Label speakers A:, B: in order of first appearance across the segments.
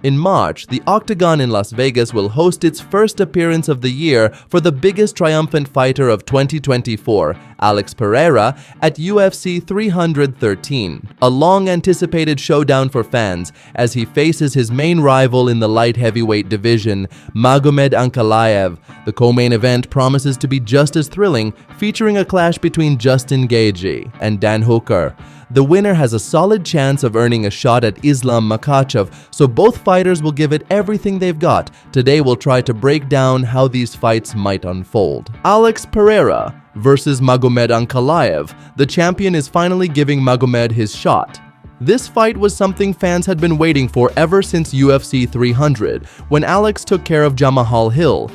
A: In March, the Octagon in Las Vegas will host its first appearance of the year for the biggest triumphant fighter of 2024, Alex Pereira, at UFC 313. A long-anticipated showdown for fans as he faces his main rival in the light heavyweight division, Magomed Ankalaev. The co-main event promises to be just as thrilling, featuring a clash between Justin Gaethje and Dan Hooker. The winner has a solid chance of earning a shot at Islam Makhachev, so both fighters will give it everything they've got. Today we'll try to break down how these fights might unfold. Alex Pereira versus Magomed Ankalaev. The champion is finally giving Magomed his shot. This fight was something fans had been waiting for ever since UFC 300, when Alex took care of Jamahal Hill.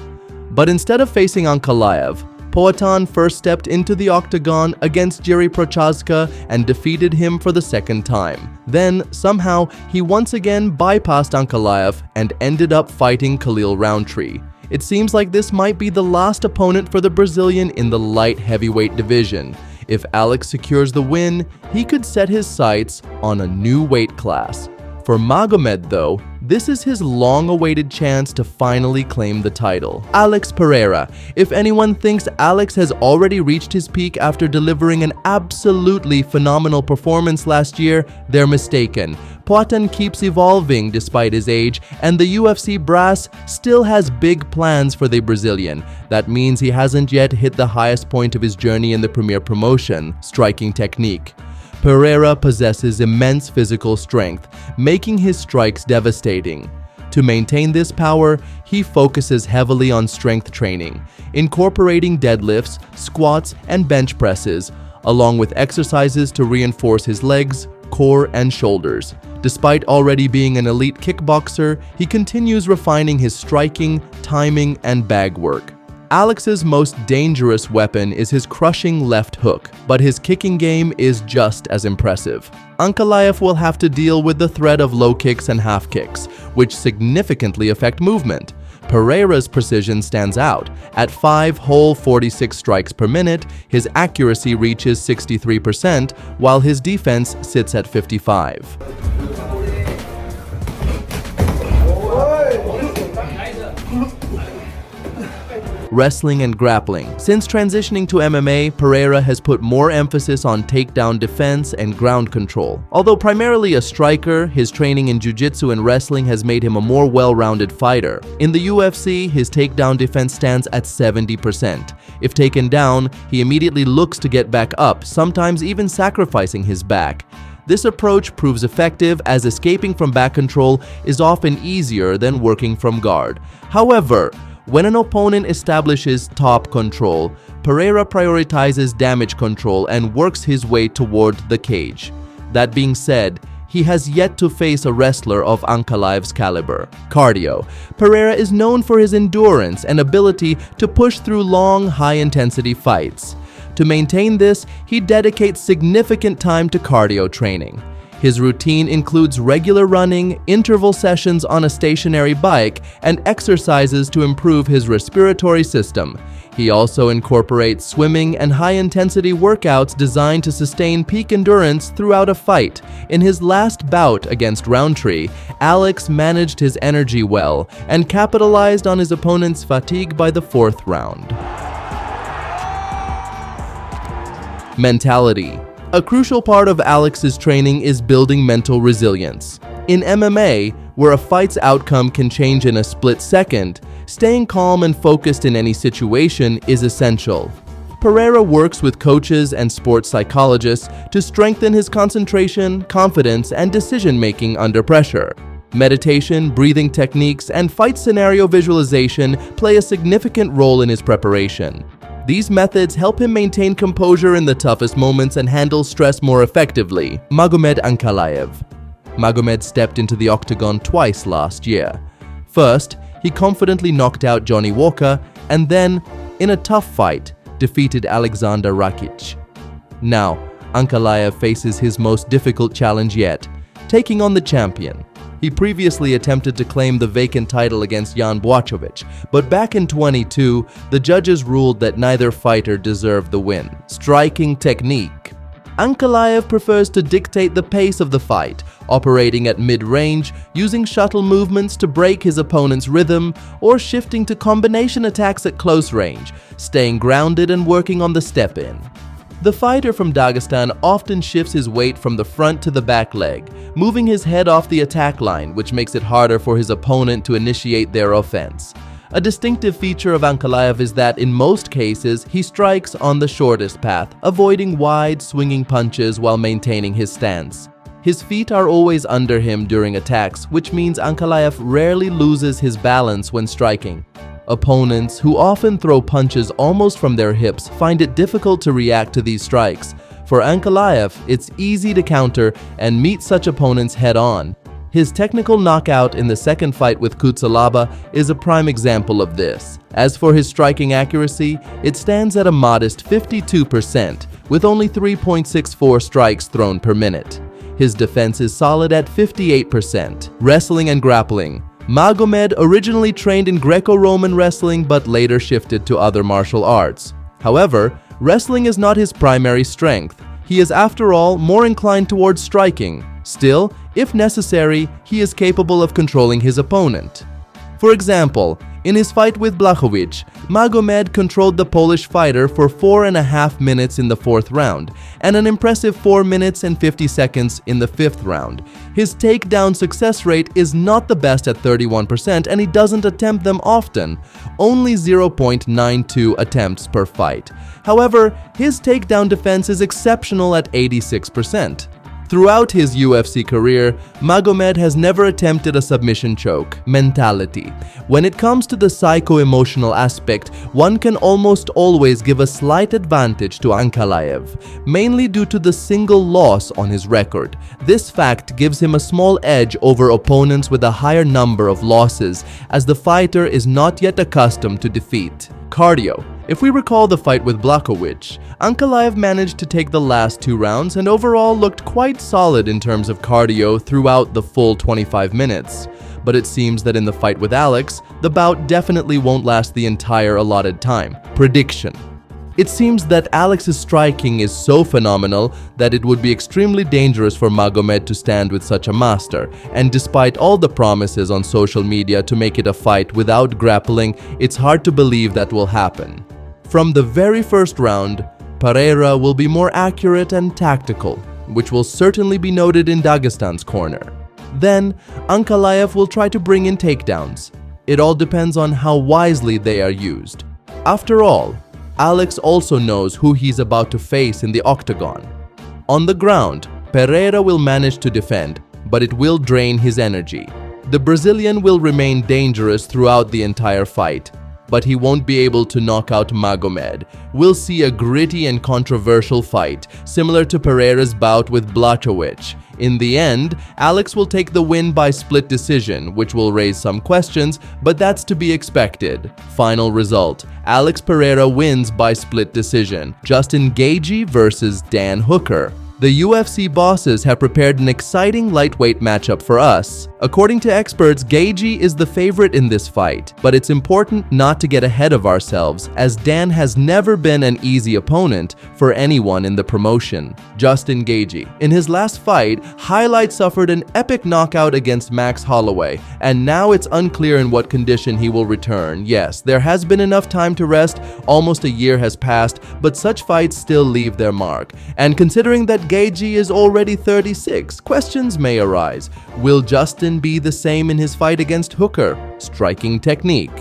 A: But instead of facing Ankalaev, Poatan first stepped into the Octagon against Jiří Procházka and defeated him for the second time. Then, somehow, he once again bypassed Ankalaev and ended up fighting Khalil Rountree. It seems like this might be the last opponent for the Brazilian in the light heavyweight division. If Alex secures the win, he could set his sights on a new weight class. For Magomed, though, this is his long-awaited chance to finally claim the title. Alex Pereira. If anyone thinks Alex has already reached his peak after delivering an absolutely phenomenal performance last year, they're mistaken. Poatan keeps evolving despite his age, and the UFC brass still has big plans for the Brazilian. That means he hasn't yet hit the highest point of his journey in the premier promotion, striking technique. Pereira possesses immense physical strength, making his strikes devastating. To maintain this power, he focuses heavily on strength training, incorporating deadlifts, squats, and bench presses, along with exercises to reinforce his legs, core, and shoulders. Despite already being an elite kickboxer, he continues refining his striking, timing, and bag work. Alex's most dangerous weapon is his crushing left hook, but his kicking game is just as impressive. Ankalaev will have to deal with the threat of low kicks and half kicks, which significantly affect movement. Pereira's precision stands out. At 5 whole 46 strikes per minute, his accuracy reaches 63%, while his defense sits at 55. Wrestling and grappling. Since transitioning to MMA, Pereira has put more emphasis on takedown defense and ground control. Although primarily a striker, his training in jiu-jitsu and wrestling has made him a more well-rounded fighter. In the UFC, his takedown defense stands at 70%. If taken down, he immediately looks to get back up, sometimes even sacrificing his back. This approach proves effective as escaping from back control is often easier than working from guard. However, when an opponent establishes top control, Pereira prioritizes damage control and works his way toward the cage. That being said, he has yet to face a wrestler of Ankalaev's caliber. Cardio. Pereira is known for his endurance and ability to push through long, high-intensity fights. To maintain this, he dedicates significant time to cardio training. His routine includes regular running, interval sessions on a stationary bike, and exercises to improve his respiratory system. He also incorporates swimming and high-intensity workouts designed to sustain peak endurance throughout a fight. In his last bout against Rountree, Alex managed his energy well and capitalized on his opponent's fatigue by the 4th round. Mentality. A crucial part of Alex's training is building mental resilience. In MMA, where a fight's outcome can change in a split second, staying calm and focused in any situation is essential. Pereira works with coaches and sports psychologists to strengthen his concentration, confidence, and decision-making under pressure. Meditation, breathing techniques, and fight scenario visualization play a significant role in his preparation. These methods help him maintain composure in the toughest moments and handle stress more effectively. Magomed Ankalaev. Magomed stepped into the Octagon twice last year. First, he confidently knocked out Johnny Walker, and then, in a tough fight, defeated Alexander Rakic. Now, Ankalaev faces his most difficult challenge yet, taking on the champion. He previously attempted to claim the vacant title against Jan Blachowicz, but back in 2022, the judges ruled that neither fighter deserved the win. Striking technique. Ankalaev prefers to dictate the pace of the fight, operating at mid-range, using shuttle movements to break his opponent's rhythm, or shifting to combination attacks at close range, staying grounded and working on the step-in. The fighter from Dagestan often shifts his weight from the front to the back leg, moving his head off the attack line, which makes it harder for his opponent to initiate their offense. A distinctive feature of Ankalaev is that in most cases, he strikes on the shortest path, avoiding wide, swinging punches while maintaining his stance. His feet are always under him during attacks, which means Ankalaev rarely loses his balance when striking. Opponents, who often throw punches almost from their hips, find it difficult to react to these strikes. For Ankalaev, it's easy to counter and meet such opponents head-on. His technical knockout in the second fight with Kutsalaba is a prime example of this. As for his striking accuracy, it stands at a modest 52%, with only 3.64 strikes thrown per minute. His defense is solid at 58%. Wrestling and grappling. Magomed originally trained in Greco-Roman wrestling but later shifted to other martial arts. However, wrestling is not his primary strength. He is, after all, more inclined towards striking. Still, if necessary, he is capable of controlling his opponent. For example, in his fight with Blachowicz, Magomed controlled the Polish fighter for 4.5 minutes in the 4th round and an impressive 4 minutes and 50 seconds in the 5th round. His takedown success rate is not the best at 31% and he doesn't attempt them often, only 0.92 attempts per fight. However, his takedown defense is exceptional at 86%. Throughout his UFC career, Magomed has never attempted a submission choke mentality. When it comes to the psycho-emotional aspect, one can almost always give a slight advantage to Ankalaev, mainly due to the single loss on his record. This fact gives him a small edge over opponents with a higher number of losses, as the fighter is not yet accustomed to defeat. Cardio. If we recall the fight with Blachowicz, Ankalaev managed to take the last 2 rounds and overall looked quite solid in terms of cardio throughout the full 25 minutes. But it seems that in the fight with Alex, the bout definitely won't last the entire allotted time. Prediction. It seems that Alex's striking is so phenomenal that it would be extremely dangerous for Magomed to stand with such a master, and despite all the promises on social media to make it a fight without grappling, it's hard to believe that will happen. From the very first round, Pereira will be more accurate and tactical, which will certainly be noted in Dagestan's corner. Then, Ankalaev will try to bring in takedowns. It all depends on how wisely they are used. After all, Alex also knows who he's about to face in the Octagon. On the ground, Pereira will manage to defend, but it will drain his energy. The Brazilian will remain dangerous throughout the entire fight, but he won't be able to knock out Magomed. We'll see a gritty and controversial fight, similar to Pereira's bout with Blachowicz. In the end, Alex will take the win by split decision, which will raise some questions, but that's to be expected. Final result: Alex Pereira wins by split decision. Justin Gaethje versus Dan Hooker. The UFC bosses have prepared an exciting lightweight matchup for us. According to experts, Gaethje is the favorite in this fight, but it's important not to get ahead of ourselves, as Dan has never been an easy opponent for anyone in the promotion. Justin Gaethje. In his last fight, Highlight suffered an epic knockout against Max Holloway, and now it's unclear in what condition he will return. Yes, there has been enough time to rest, almost a year has passed, but such fights still leave their mark. And considering that Gaethje is already 36, questions may arise. Will Justin be the same in his fight against Hooker? Striking technique.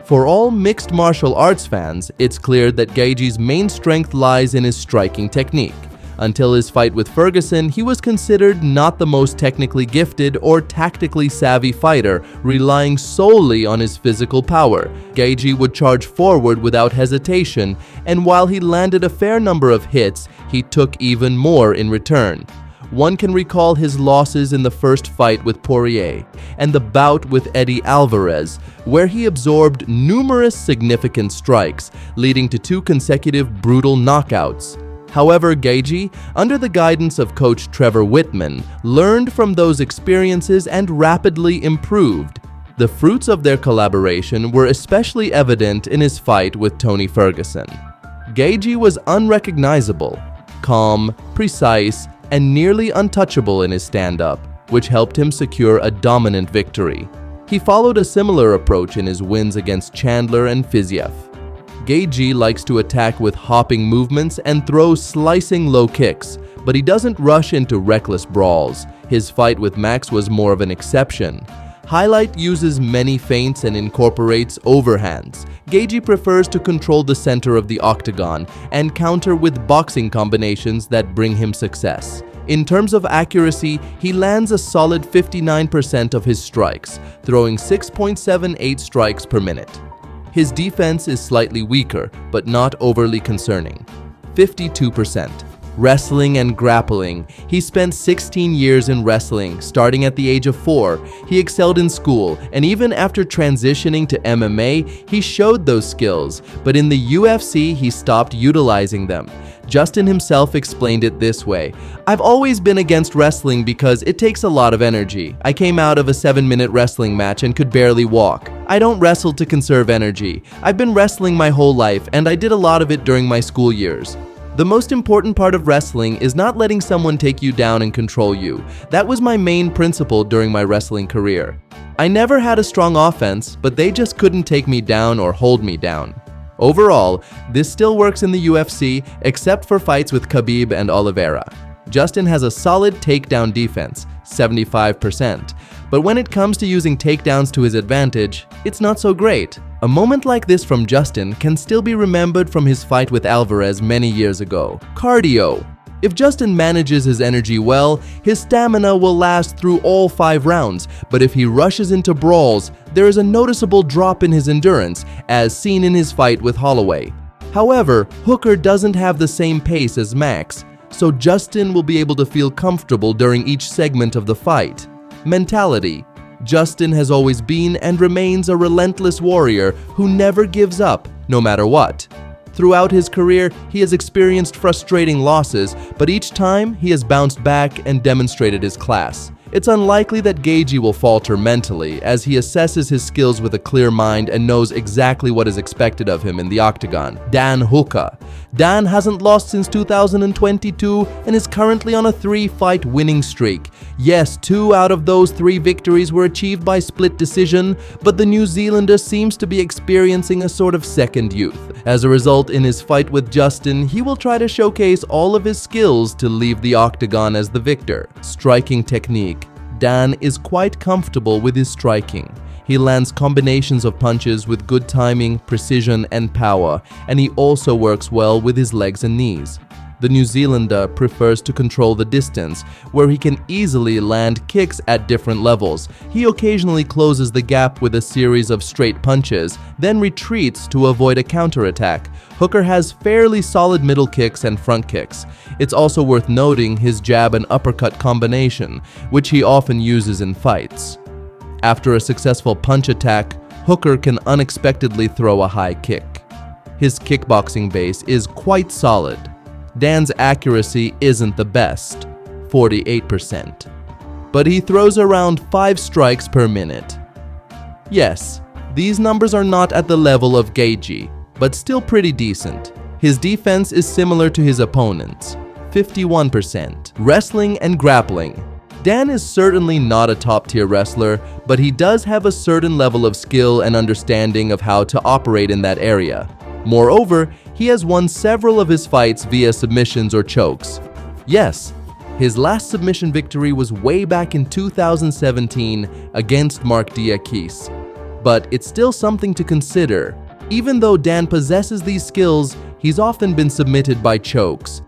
A: For all mixed martial arts fans, it's clear that Gaethje's main strength lies in his striking technique. Until his fight with Ferguson, he was considered not the most technically gifted or tactically savvy fighter, relying solely on his physical power. Gaethje would charge forward without hesitation, and while he landed a fair number of hits, he took even more in return. One can recall his losses in the first fight with Poirier and the bout with Eddie Alvarez, where he absorbed numerous significant strikes, leading to 2 consecutive brutal knockouts. However, Gaethje, under the guidance of coach Trevor Whitman, learned from those experiences and rapidly improved. The fruits of their collaboration were especially evident in his fight with Tony Ferguson. Gaethje was unrecognizable, calm, precise, and nearly untouchable in his stand-up. which helped him secure a dominant victory. He followed a similar approach in his wins against Chandler and Fiziev. Gaethje likes to attack with hopping movements and throw slicing low kicks, but he doesn't rush into reckless brawls. His fight with Max was more of an exception. Highlight uses many feints and incorporates overhands. Gaethje prefers to control the center of the octagon and counter with boxing combinations that bring him success. In terms of accuracy, he lands a solid 59% of his strikes, throwing 6.78 strikes per minute. His defense is slightly weaker, but not overly concerning. 52%. Wrestling and grappling. He spent 16 years in wrestling, starting at the age of 4. He excelled in school, and even after transitioning to MMA, he showed those skills, but in the UFC, he stopped utilizing them. Justin himself explained it this way: "I've always been against wrestling because it takes a lot of energy. I came out of a 7-minute wrestling match and could barely walk. I don't wrestle to conserve energy. I've been wrestling my whole life, and I did a lot of it during my school years. The most important part of wrestling is not letting someone take you down and control you. That was my main principle during my wrestling career. I never had a strong offense, but they just couldn't take me down or hold me down." Overall, this still works in the UFC, except for fights with Khabib and Oliveira. Justin has a solid takedown defense, 75%, but when it comes to using takedowns to his advantage, it's not so great. A moment like this from Justin can still be remembered from his fight with Alvarez many years ago. Cardio. If Justin manages his energy well, his stamina will last through all 5 rounds, but if he rushes into brawls, there is a noticeable drop in his endurance, as seen in his fight with Holloway. However, Hooker doesn't have the same pace as Max, so Justin will be able to feel comfortable during each segment of the fight. Mentality. Justin has always been and remains a relentless warrior who never gives up, no matter what. Throughout his career, he has experienced frustrating losses, but each time he has bounced back and demonstrated his class. It's unlikely that Gaethje will falter mentally, as he assesses his skills with a clear mind and knows exactly what is expected of him in the octagon. Dan Hooker. Dan hasn't lost since 2022 and is currently on a 3-fight winning streak. Yes, 2 out of those 3 victories were achieved by split decision, but the New Zealander seems to be experiencing a sort of second youth. As a result, in his fight with Justin, he will try to showcase all of his skills to leave the octagon as the victor. Striking technique. Dan is quite comfortable with his striking. He lands combinations of punches with good timing, precision, and power, and he also works well with his legs and knees. The New Zealander prefers to control the distance, where he can easily land kicks at different levels. He occasionally closes the gap with a series of straight punches, then retreats to avoid a counterattack. Hooker has fairly solid middle kicks and front kicks. It's also worth noting his jab and uppercut combination, which he often uses in fights. After a successful punch attack, Hooker can unexpectedly throw a high kick. His kickboxing base is quite solid. Dan's accuracy isn't the best, 48%, but he throws around 5 strikes per minute. Yes, these numbers are not at the level of Gaethje, but still pretty decent. His defense is similar to his opponent's, 51%. Wrestling and grappling. Dan is certainly not a top-tier wrestler, but he does have a certain level of skill and understanding of how to operate in that area. Moreover, he has won several of his fights via submissions or chokes. Yes, his last submission victory was way back in 2017 against Mark Diakis, but it's still something to consider. Even though Dan possesses these skills, he's often been submitted by chokes.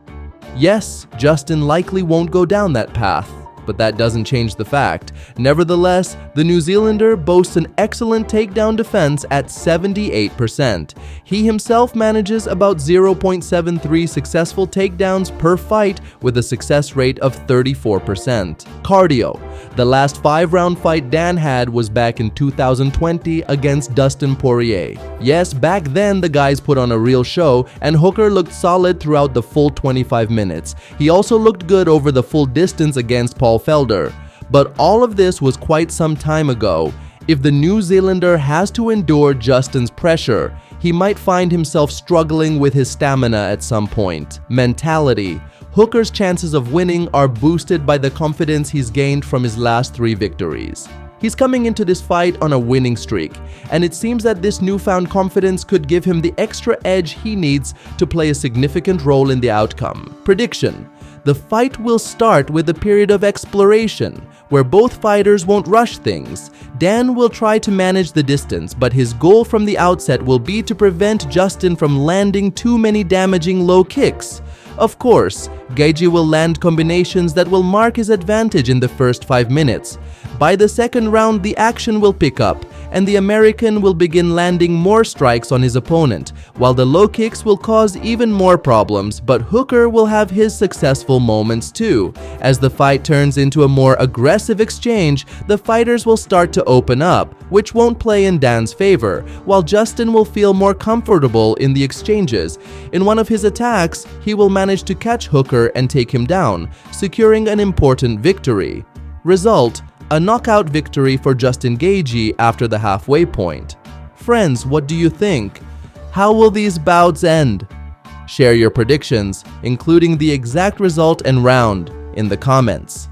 A: Yes, Justin likely won't go down that path, but that doesn't change the fact. Nevertheless, the New Zealander boasts an excellent takedown defense at 78%. He himself manages about 0.73 successful takedowns per fight with a success rate of 34%. Cardio. The last 5-round fight Dan had was back in 2020 against Dustin Poirier. Yes, back then the guys put on a real show, and Hooker looked solid throughout the full 25 minutes. He also looked good over the full distance against Paul Felder. But all of this was quite some time ago. If the New Zealander has to endure Justin's pressure, he might find himself struggling with his stamina at some point. Mentality. Hooker's chances of winning are boosted by the confidence he's gained from his last 3 victories. He's coming into this fight on a winning streak, and it seems that this newfound confidence could give him the extra edge he needs to play a significant role in the outcome. Prediction: the fight will start with a period of exploration, where both fighters won't rush things. Dan will try to manage the distance, but his goal from the outset will be to prevent Justin from landing too many damaging low kicks. Of course, Gaethje will land combinations that will mark his advantage in the first 5 minutes. By the second round, the action will pick up, and the American will begin landing more strikes on his opponent, while the low kicks will cause even more problems, but Hooker will have his successful moments too. As the fight turns into a more aggressive exchange, the fighters will start to open up, which won't play in Dan's favor, while Justin will feel more comfortable in the exchanges. In one of his attacks, he will manage to catch Hooker and take him down, securing an important victory. Result: a knockout victory for Justin Gaethje after the halfway point. Friends, what do you think? How will these bouts end? Share your predictions, including the exact result and round, in the comments.